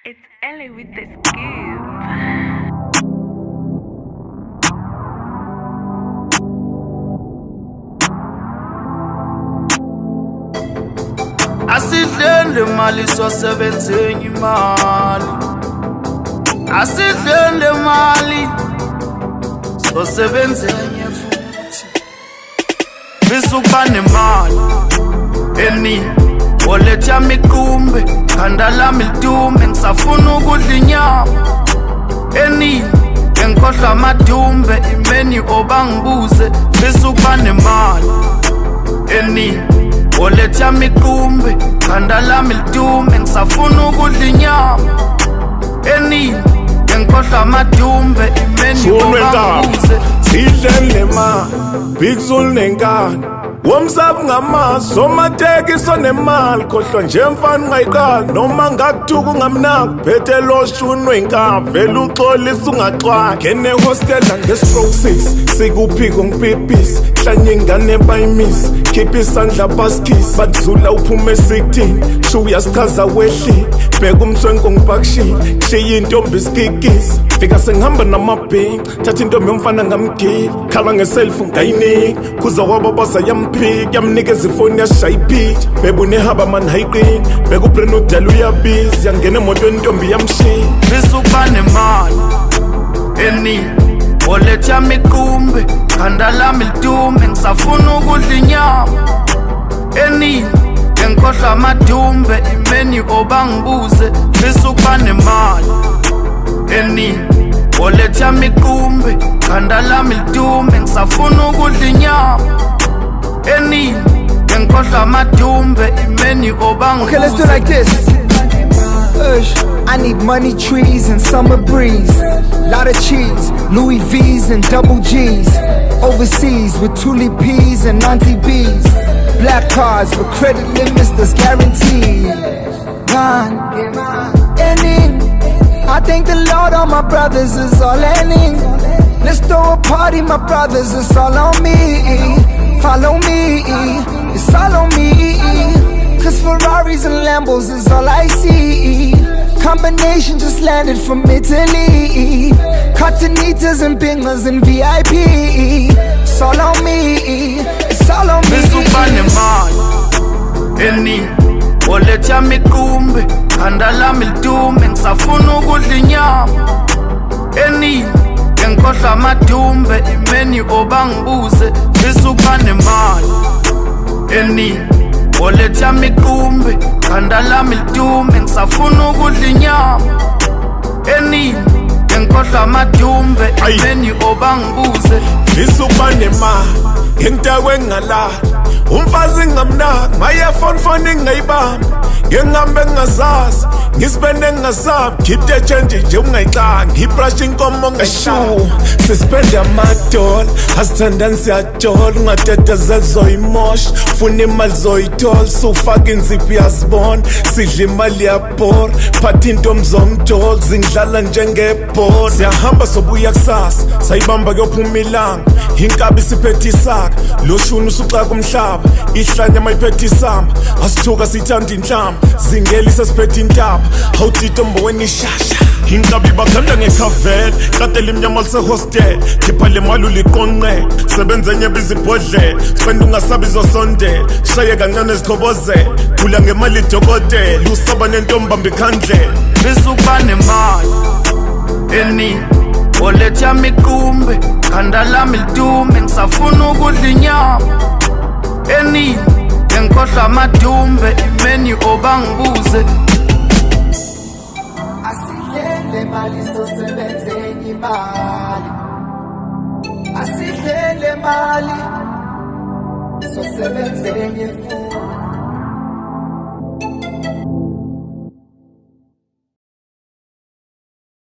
It's Ellie with the scoop. Asidlele mali sosebenzenye imali. Asidlele mali sosebenzenye futhi. Fisa ukuba nemali eningi oletha mikumbe khanda lami lidume ngisafuna ukudla inyama eningi ngikhohlwa amadumbe imeni obangibuze. Fisa ukuba nemali eningi oletha mikumbe khanda lami lidume ngisafuna ukudla inyama eningi ngikhohlwa amadumbe imeni obangibuze. Sidlele ma Big Zulu nenkani womsabu ngamazi somatekiso nemali khohlwa nje mfana ungayiqali noma ngakuthuka ungamnaki phethe loshuni wenkava vele uxolisa ungaxwaki ngene hostela nge-stroke 6 sikuphiko ngipipisi hlanye ingane bayimisi khipha isandla baskisi badlula uphume e-16 shu uyasichaza wehlile bheka umthwenko ngipakishile kushiya intombi isikikisi fika sengihamba namabhingi thatha intombi yomfana ngamgili khala ngeselfu ngayinika kuza kwabo basa yamphika yamnikeza ifoni yashaya iphitha bebe unehaba mani hayiqini beka ubreni udala uyabizi yangena emotweni intombi yamshiya. Fisa ukuba nemali eningi oletha mikumbe khanda lami lidume ngisafuna ukudla inyama eningi ngikhohlwa amadumbe imeni obangibuze. Fisa ukuba nemali eningi oletha mikumbe khanda lami lidume ngisafuna ukudla inyama eningi ngikhohlwa amadumbe imeni obangibuze. Okay, let's do it like this. I need money trees and summer breeze. Lot of cheese, Louis V's and double G's. Overseas with Tuli P's and Auntie B's. Black cards for credit limits that's guaranteed. I thank the Lord all my brothers is all ending. Let's throw a party, my brothers, it's all on me. Follow me, it's all on me. Cause Ferraris and Lambos is all I see. Combination just landed from Italy. Cottonitas and bingers and VIP. It's all on me, it's all on me. Fisa ukuba nemali eningi oletha mikumbe khanda lami lidume ngisafuna ukudla inyama eningi ngikhohlwa amadumbe imeni obangibuze. Fisa ukuba nemali eningi oletha mikumbe khanda lami lidume ngisafuna ukudla inyama eningi ngikhohlwa amadumbe imeni obangibuze. Fisa ukuba nemali ngentakwe engalali umfazi ngamnaki mayefonfoni ngayibamba ngihambe ngingazazi ngispende ngingasabi keep the change nje ungayixangi ngibrush inkomo ngashu sispende amadola asithandani siyajola ungatetezela zoyimosha funa imali zoyithola sufaka inziphi yazibona sidla imali yabhora phatha intombi zomjola zingidlala njengebhola siyahamba sobuya kusasa sayibamba kuyophuma ilanga inkabi siphethe isaka loshuni usuxaka umhlaba ihlanya mayiphethe isamba asithuka sithanda inhlamba zingelisa siphethe intaba hawutitombo wenishasha inkabi bakhanda ngekhavela katela imnyama lisehostel khipha le mali uliqonqela sebenzenye bizibhodlela spenda ungasabi zosondela shaye kancane ezikhobozela khula ngemali idokotela usaba nentombi bamba ikhandlela. Fisa ukuba nemali eningi oletha mikumbe khanda lami lidume ngisafuna ukudla inyama eningi ngikhohlwa amadumbe imeni obangibuze. Asidlele mali sosebenzenye imali. Asidlele mali sosebenzenye futhi.